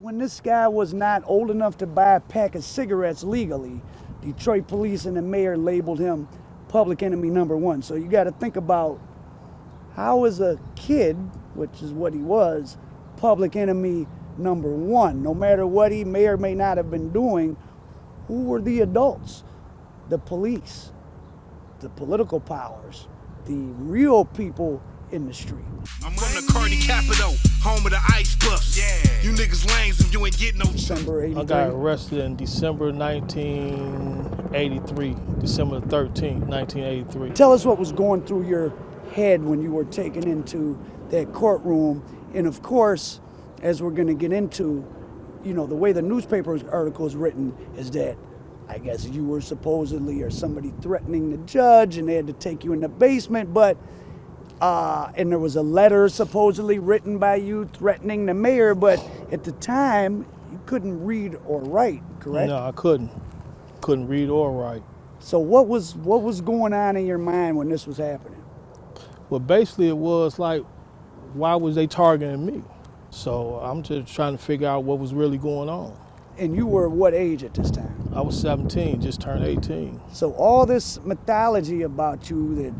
When this guy was not old enough to buy a pack of cigarettes legally, Detroit police and the mayor labeled him public enemy #1. So you got to think about how is a kid, which is what he was, public enemy #1. No matter what he may or may not have been doing, who were the adults? The police, the political powers, the real people in the street. I'm from the Cardi capital, home of the ice buffs. Yeah. You niggas lames if you ain't getting no. December 83. I got arrested in December 1983, December 13th, 1983. Tell us what was going through your head when you were taken into that courtroom. And of course, as we're gonna get into, you know, the way the newspaper article is written is that I guess you were supposedly or somebody threatening the judge and they had to take you in the basement, but and there was a letter supposedly written by you threatening the mayor, but at the time you couldn't read or write, correct? No, I couldn't read or write. So what was going on in your mind when this was happening? Well, basically it was like, why was they targeting me? So I'm just trying to figure out what was really going on. And you were what age at this time? I was 17, just turned 18. So all this mythology about you that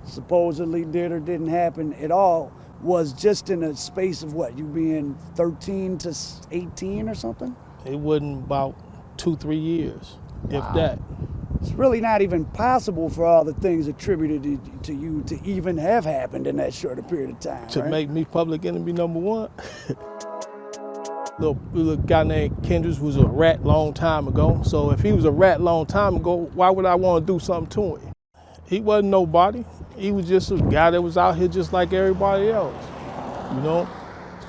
supposedly did or didn't happen at all was just in a space of what, you being 13 to 18 or something? It wasn't about 2-3 years, if that. It's really not even possible for all the things attributed to you to even have happened in that short a period of time, To right? make me public enemy #1. little guy named Kendricks was a rat long time ago. So if he was a rat long time ago, why would I want to do something to him? He wasn't nobody. He was just a guy that was out here just like everybody else, you know,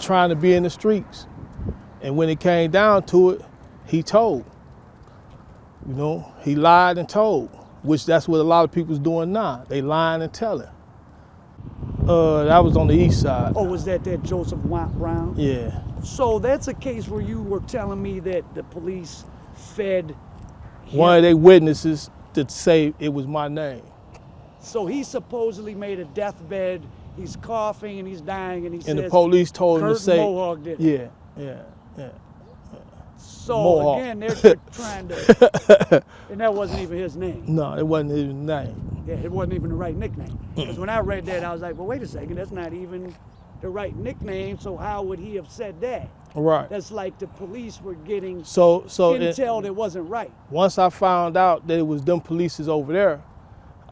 trying to be in the streets. And when it came down to it, he told. You know, he lied and told, which that's what a lot of people's doing now. They lying and telling. That was on the east side. Oh, was that Joseph Brown? Yeah. So that's a case where you were telling me that the police fed him. One of their witnesses to say it was my name. So he supposedly made a deathbed, he's coughing and he's dying and he says, And the police told him to Kurt say, Mohawk did it. yeah. So Mohawk. again, they're trying to, and that wasn't even his name. No, it wasn't his name. Yeah, it wasn't even the right nickname. Because when I read that, I was like, well, wait a second, that's not even the right nickname, so how would he have said that? Right. That's like the police were getting So intel that wasn't right. once I found out that it was them polices over there,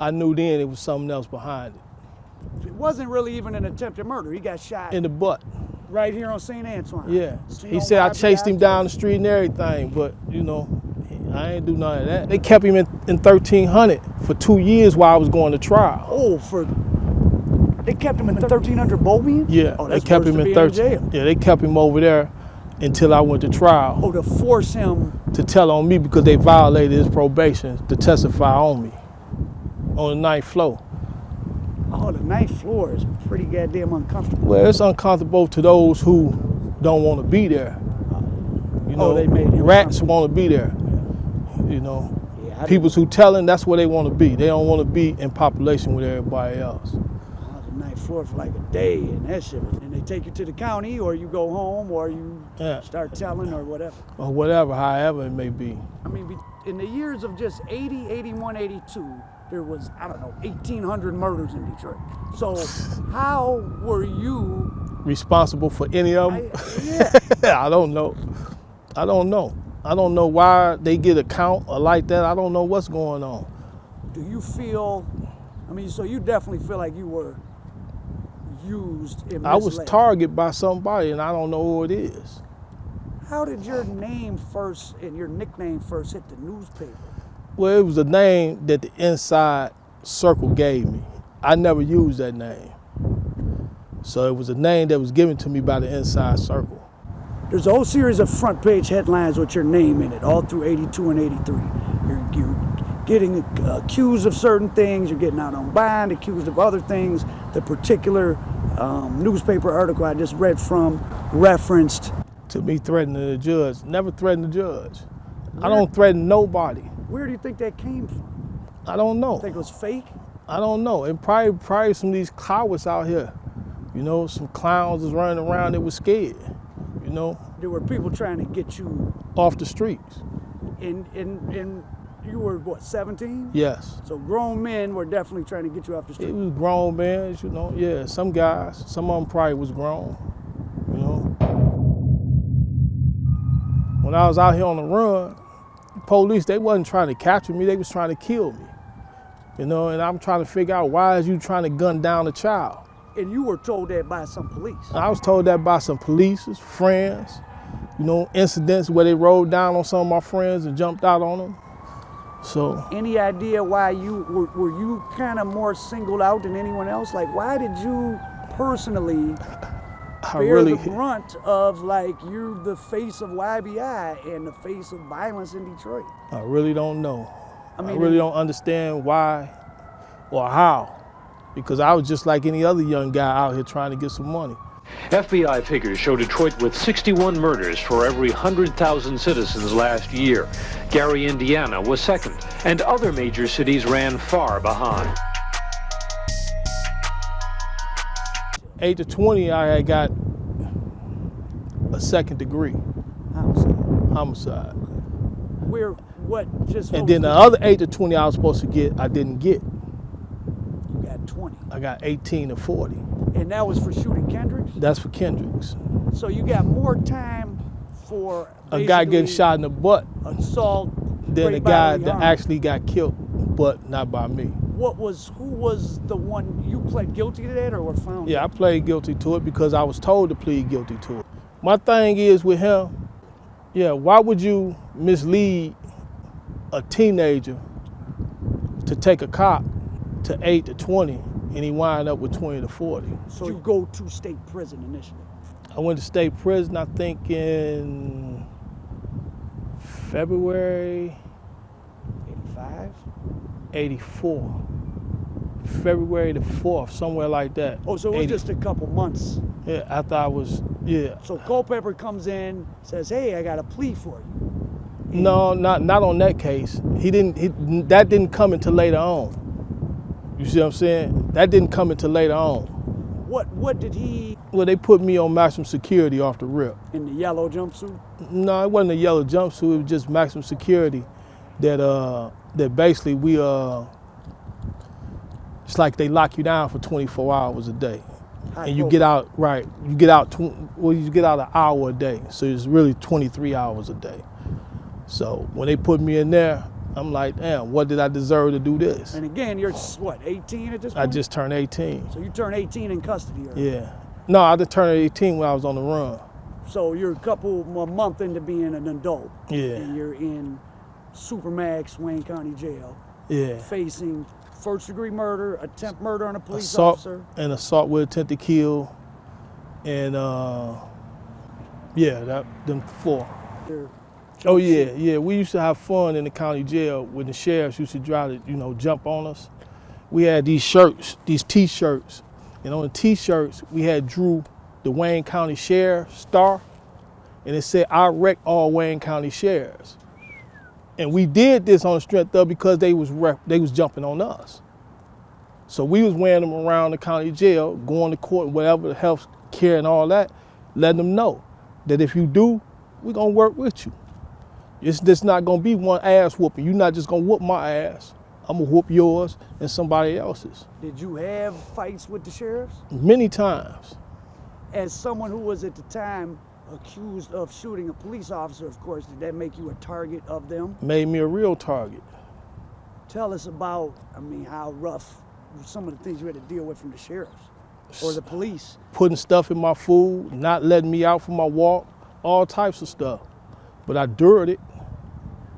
I knew then it was something else behind it. It wasn't really even an attempted murder. He got shot In the butt. right here on St. Antoine. Yeah. Seen He on said I YBI chased him down the street and everything, but you know, I ain't do none of that. They kept him in 1300 for 2 years while I was going to trial. Oh, they kept him in 1300 Bobian? Yeah, Oh, they that's kept worse him than in being 13. jail. Yeah, they kept him over there until I went to trial Oh, to force him. to tell on me because they violated his probation to testify on me on the 9th floor. Oh, the 9th floor is pretty goddamn uncomfortable. Well, it's uncomfortable to those who don't want to be there. You know, they made him rats want to be there. You know, Yeah, people who telling that's where they want to be. They don't want to be in population with everybody else. the 9th floor for like a day, and that shit was, and they take you to the county, or you go home, or you Yeah. start telling, or whatever. Or whatever, however it may be. I mean, in the years of just 80, 81, 82, there was, I don't know, 1,800 murders in Detroit. So how were you? Responsible for any of them? Yeah. I don't know. I don't know. I don't know why they get a count or like that. I don't know what's going on. Do you feel, I mean, so you definitely feel like you were used and I was misled. targeted by somebody and I don't know who it is. How did your name first and your nickname first hit the newspaper? Well, it was a name that the inside circle gave me. I never used that name. So it was a name that was given to me by the inside circle. There's a whole series of front page headlines with your name in it, all through 82 and 83. You're getting accused of certain things, you're getting out on bond, accused of other things. The particular newspaper article I just read from referenced. To me threatening the judge. Never threatened the judge. I don't threaten nobody. Where do you think that came from? I don't know. You think it was fake? I don't know. And probably some of these cowards out here. You know, some clowns was running around that was scared. You know, There were people trying to get you off the streets. in you were what, 17? Yes. So grown men were definitely trying to get you off the It street. was grown men, you know. Yeah, some guys, some of them probably was grown, you know. When I was out here on the run, the police, they wasn't trying to capture me, they was trying to kill me. You know, and I'm trying to figure out, why is you trying to gun down a child? And you were told that by some police. I was told that by some police, friends, you know, incidents where they rode down on some of my friends and jumped out on them. So. Any idea why you were you kind of more singled out than anyone else? Like, why did you personally bear the brunt of, like, you're the face of YBI and the face of violence in Detroit? I really don't know. I mean, I really don't understand why or how, because I was just like any other young guy out here trying to get some money. FBI figures show Detroit with 61 murders for every 100,000 citizens last year. Gary, Indiana was second, and other major cities ran far behind. 8 to 20, I had got a second degree homicide. Where, what, just... And then the other 8 to 20 I was supposed to get, I didn't get. You got 20. I got 18 to 40. And that was for shooting Kendricks? That's for Kendricks. So you got more time for A guy getting shot in the butt assault than a guy that actually got killed, but not by me. Who was the one, you pled guilty to that or were found? Yeah, I played guilty to it because I was told to plead guilty to it. My thing is with him, yeah, why would you mislead a teenager to take a cop to 8 to 20 and he wind up with 20 to 40? So you go to state prison initially? I went to state prison, I think in February 85? 84. February the 4th, somewhere like that. Oh, so it was just a couple months. Yeah, after I was, yeah. So Culpepper comes in, says, hey, I got a plea for you. No, not on that case. That didn't come until later on. You see what I'm saying? That didn't come until later on. What did he... Well, they put me on maximum security off the rip. In the yellow jumpsuit? No, it wasn't a yellow jumpsuit. It was just maximum security. That basically it's like they lock you down for 24 hours a day, and you get out You get out an hour a day. So it's really 23 hours a day. So when they put me in there, I'm like, damn, what did I deserve to do this? And again, you're what, 18 at this point? I just turned 18. So you turned 18 in custody? Or? Yeah. No, I just turned 18 when I was on the run. So you're a month into being an adult. Yeah. And you're in Supermax, Wayne County Jail. Yeah. Facing first-degree murder, attempt murder on a police officer. And assault with intent to kill. And them 4. Oh yeah. We used to have fun in the county jail when the sheriffs used to try to, jump on us. We had these shirts, these T-shirts, and on the T-shirts we had drew the Wayne County Sheriff star, and it said, "I wreck all Wayne County sheriffs." And we did this on the strength of because they was jumping on us. So we was wearing them around the county jail, going to court, whatever, the health care and all that, letting them know that if you do, we're gonna work with you. It's just not gonna be one ass whooping. You're not just gonna whoop my ass. I'm gonna whoop yours and somebody else's. Did you have fights with the sheriffs? Many times. As someone who was at the time accused of shooting a police officer, of course, did that make you a target of them? Made me a real target. Tell us about, how rough some of the things you had to deal with from the sheriffs or the police. Putting stuff in my food, not letting me out for my walk, all types of stuff. But I endured it.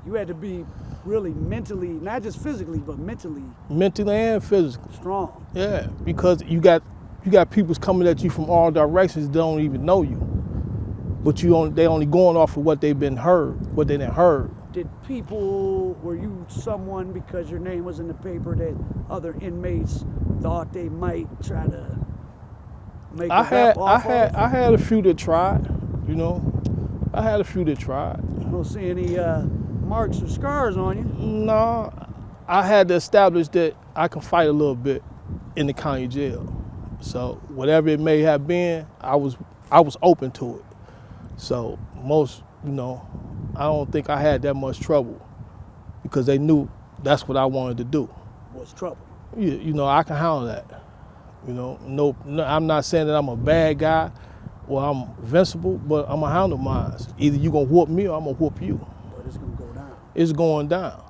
You had to be really mentally, not just physically, but mentally. Mentally and physically. Strong. Yeah, because you got people coming at you from all directions that don't even know you. But they only going off of what they've been heard, what they done heard. Were you someone, because your name was in the paper, that other inmates thought they might try to make a rap off of? I had a few that tried, I had a few that tried. I don't see any marks or scars on you. No, I had to establish that I can fight a little bit in the county jail. So whatever it may have been, I was open to it. So most, I don't think I had that much trouble because they knew that's what I wanted to do. What's trouble? I can handle that. No, I'm not saying that I'm a bad guy or I'm invincible, but I'm gonna handle mine. Either you gonna whoop me or I'm gonna whoop you. But it's gonna go down. It's going down.